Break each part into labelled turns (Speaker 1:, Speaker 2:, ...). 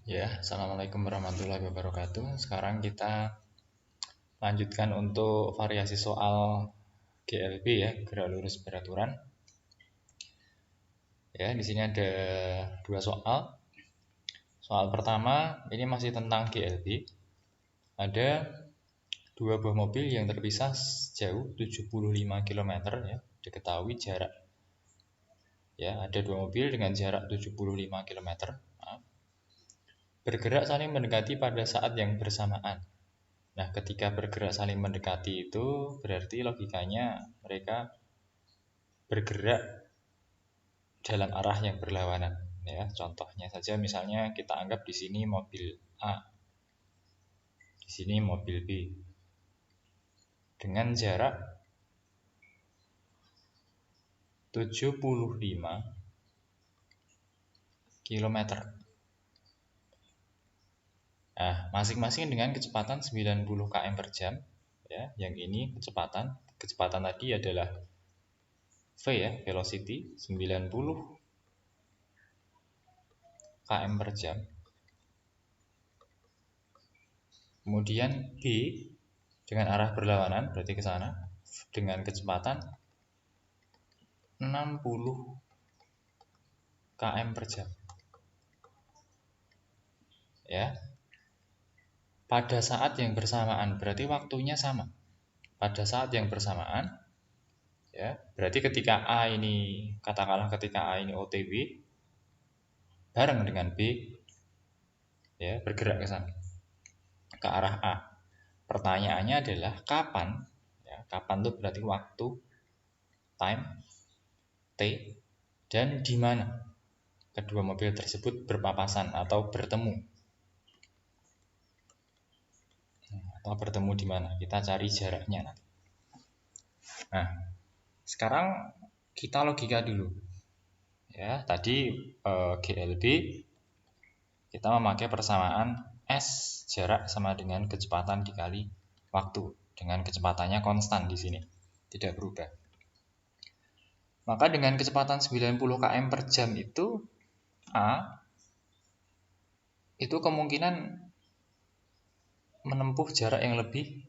Speaker 1: Ya, Assalamualaikum warahmatullahi wabarakatuh. Sekarang kita lanjutkan untuk variasi soal GLB ya, gerak lurus beraturan. Ya, di sini ada dua soal. Soal pertama ini masih tentang GLB. Ada dua buah mobil yang terpisah sejauh 75 km ya, diketahui jarak. Ya, ada dua mobil dengan jarak 75 km. Bergerak saling mendekati pada saat yang bersamaan. Nah, ketika bergerak saling mendekati itu berarti logikanya mereka bergerak dalam arah yang berlawanan. Ya, contohnya saja misalnya kita anggap di sini mobil A, di sini mobil B, dengan jarak 75 km. Nah, masing-masing dengan kecepatan 90 km per jam. Ya, yang ini kecepatan tadi adalah V ya, velocity 90 km per jam. Kemudian B dengan arah berlawanan berarti ke sana dengan kecepatan 60 km per jam. Ya. Pada saat yang bersamaan berarti waktunya sama. Pada saat yang bersamaan ya, berarti ketika A ini katakanlah ketika A ini OTW bareng dengan B ya, bergerak ke sana ke arah A. Pertanyaannya adalah kapan ya, kapan itu berarti waktu, time, T, dan di mana kedua mobil tersebut berpapasan atau bertemu. Atau bertemu di mana? Kita cari jaraknya nanti. Nah, sekarang kita logika dulu. Ya, tadi GLB kita memakai persamaan S jarak sama dengan kecepatan dikali waktu, dengan kecepatannya konstan di sini, tidak berubah. Maka dengan kecepatan 90 km per jam itu A itu kemungkinan menempuh jarak yang lebih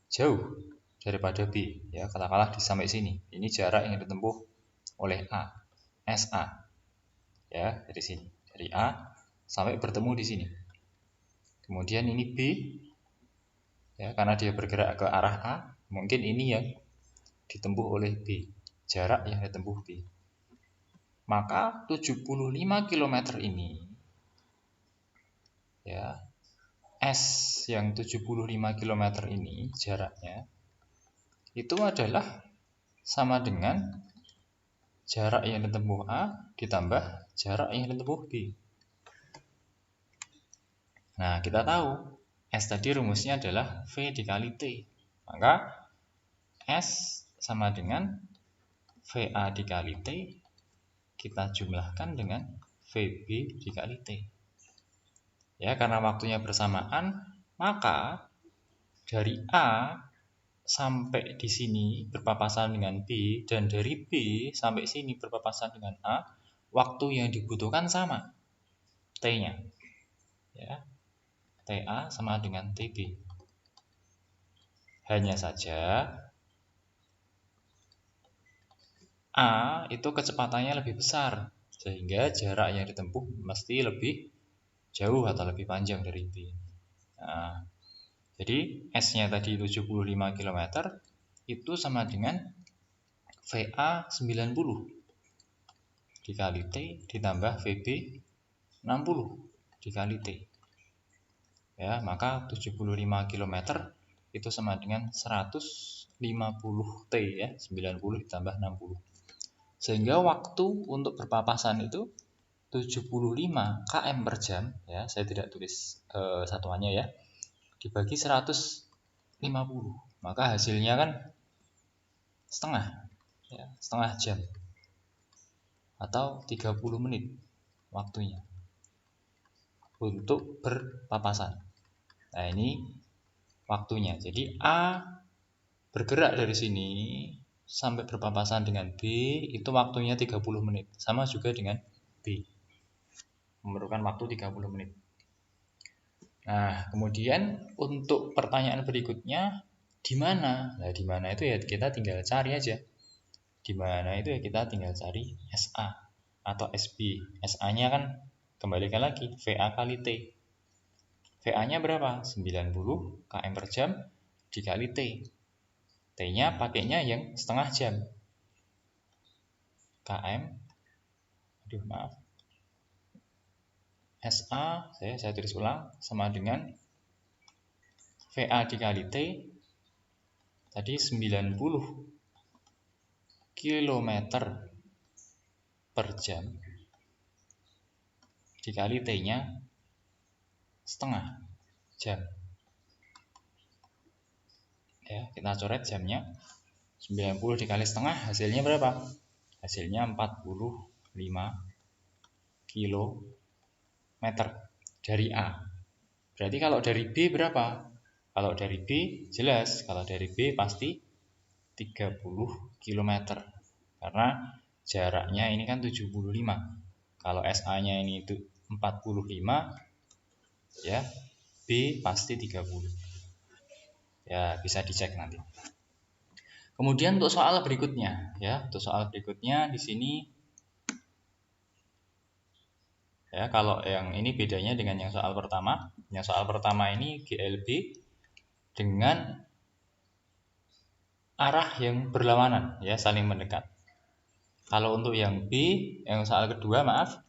Speaker 1: jauh daripada B ya, katakanlah sampai sini. Ini jarak yang ditempuh oleh A, SA ya, dari sini, dari A sampai bertemu di sini. Kemudian ini B ya, karena dia bergerak ke arah A, mungkin ini yang ditempuh oleh B, jarak yang ditempuh B. Maka 75 km ini ya, S yang 75 km ini jaraknya itu adalah sama dengan jarak yang ditempuh A ditambah jarak yang ditempuh B. Nah, kita tahu S tadi rumusnya adalah V dikali T. Maka S sama dengan VA dikali T, kita jumlahkan dengan VB dikali T. Ya, karena waktunya bersamaan, maka dari A sampai di sini berpapasan dengan B, dan dari B sampai sini berpapasan dengan A, waktu yang dibutuhkan sama, T-nya. Ya, TA sama dengan TB. Hanya saja A itu kecepatannya lebih besar, sehingga jarak yang ditempuh mesti lebih jauh atau lebih panjang dari B. Nah, jadi S-nya tadi 75 km itu sama dengan VA 90 dikali T ditambah VB 60 dikali T. Ya, maka 75 km itu sama dengan 150 T ya, 90 ditambah 60. Sehingga waktu untuk berpapasan itu 75 km per jam ya, saya tidak tulis satuannya ya, dibagi 150, maka hasilnya kan setengah ya, setengah jam atau 30 menit waktunya untuk berpapasan. Nah, ini waktunya. Jadi A bergerak dari sini sampai berpapasan dengan B itu waktunya 30 menit. Sama juga dengan B. memerlukan waktu 30 menit. Nah, kemudian untuk pertanyaan berikutnya, di mana? Nah, di mana itu ya kita tinggal cari aja. Di mana itu ya kita tinggal cari SA atau SB. SA-nya kan kembalikan lagi VA kali T. VA-nya berapa? 90 km per jam dikali T. T-nya pakainya yang setengah jam. km, aduh maaf, SA, saya tulis ulang, sama dengan VA dikali T, tadi 90 km per jam, dikali T-nya setengah jam. Ya, kita coret jamnya. 90 dikali setengah, hasilnya berapa? Hasilnya 45 km dari A. Berarti kalau dari B berapa? Kalau dari B jelas, kalau dari B pasti 30 km. Karena jaraknya ini kan 75. Kalau SA-nya ini itu 45, ya B pasti 30. Ya, bisa dicek nanti. Kemudian untuk soal berikutnya, ya, untuk soal berikutnya di sini, ya, kalau yang ini bedanya dengan yang soal pertama. Yang soal pertama ini GLB dengan arah yang berlawanan, ya, saling mendekat. Kalau untuk yang B, yang soal kedua, maaf,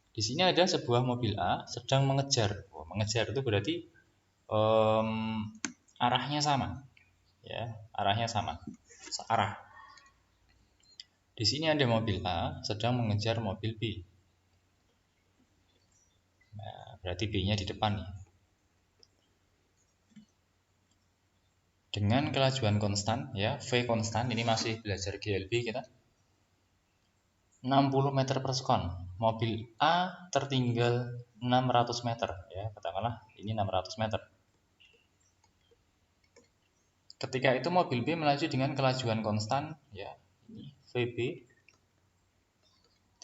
Speaker 1: di sini ada sebuah mobil A sedang mengejar. Mengejar itu berarti arahnya sama, ya, arahnya sama, searah. Di sini ada mobil A sedang mengejar mobil B. Nah, berarti B-nya di depan nih. Dengan kelajuan konstan, ya, V konstan, ini masih belajar GLB kita. 60 meter per sekon. Mobil A tertinggal 600 meter, ya, katakanlah ini 600 meter. Ketika itu mobil B melaju dengan kelajuan konstan, ya, ini VB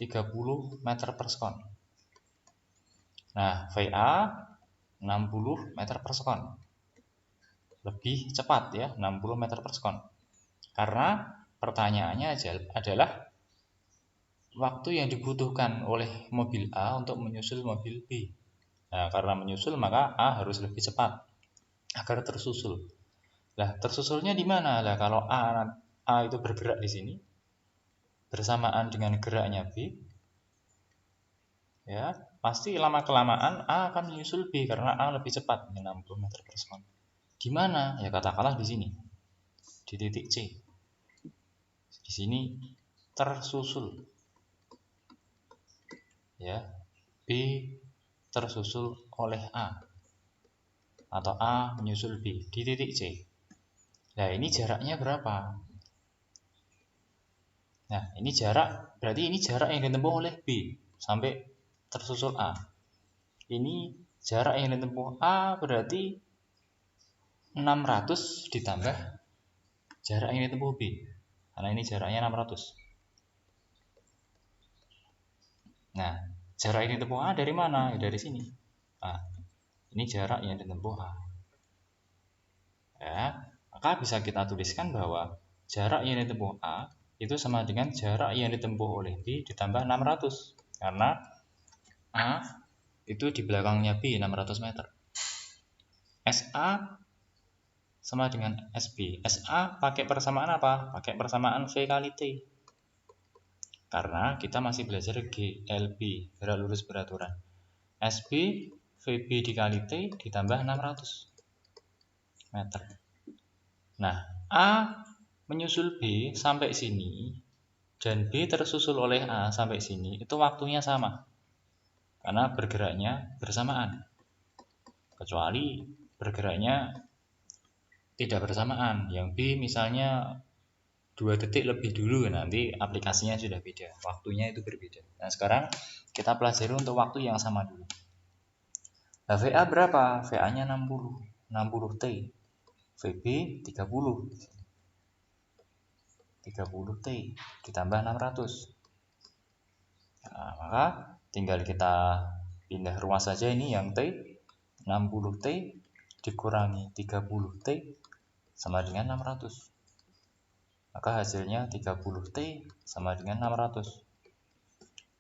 Speaker 1: 30 meter per sekon. Nah, VA 60 meter per sekon. Lebih cepat, ya, 60 meter per sekon. Karena pertanyaannya adalah waktu yang dibutuhkan oleh mobil A untuk menyusul mobil B. Nah, karena menyusul maka A harus lebih cepat agar tersusul. Lah, tersusulnya di mana? Lah, kalau A itu bergerak di sini bersamaan dengan geraknya B, ya, pasti lama kelamaan A akan menyusul B karena A lebih cepat dengan 60 meter per sekon. Di mana? Ya, katakanlah di sini. Di titik C. Di sini tersusul. Ya, B tersusul oleh A atau A menyusul B di titik C. Nah, ini jaraknya berapa? Nah, ini jarak, berarti ini jarak yang ditempuh oleh B sampai tersusul A. Ini jarak yang ditempuh A berarti 600 ditambah jarak yang ditempuh B. Karena ini jaraknya 600. Nah, jarak yang ditempuh A dari mana? Ya, dari sini. Nah, ini jarak yang ditempuh A. Ya, maka bisa kita tuliskan bahwa jarak yang ditempuh A itu sama dengan jarak yang ditempuh oleh B ditambah 600. Karena A itu di belakangnya B 600 meter. SA sama dengan SB. SA pakai persamaan apa? Pakai persamaan V kali T. Karena kita masih belajar GLB, gerak lurus beraturan. SB VB dikali T ditambah 600 meter. Nah, A menyusul B sampai sini dan B tersusul oleh A sampai sini, itu waktunya sama. Karena bergeraknya bersamaan. Kecuali bergeraknya tidak bersamaan. Yang B misalnya 2 detik lebih dulu, nanti aplikasinya sudah beda. Waktunya itu berbeda. Nah, sekarang kita pelajari untuk waktu yang sama dulu. Nah, VA berapa? VA-nya 60 T. VB 30 T ditambah 600. Nah, maka tinggal kita pindah rumah saja ini yang T 60T dikurangi 30T sama dengan 600. Maka hasilnya 30T sama dengan 600.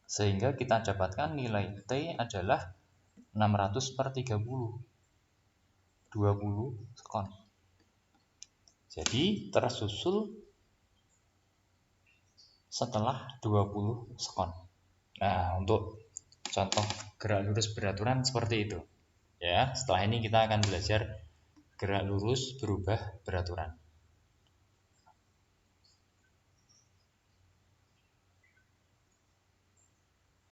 Speaker 1: Sehingga kita dapatkan nilai T adalah 600 per 30. 20 sekon. Jadi tersusul setelah 20 sekon. Nah, untuk contoh gerak lurus beraturan seperti itu. Ya, setelah ini kita akan belajar gerak lurus berubah beraturan.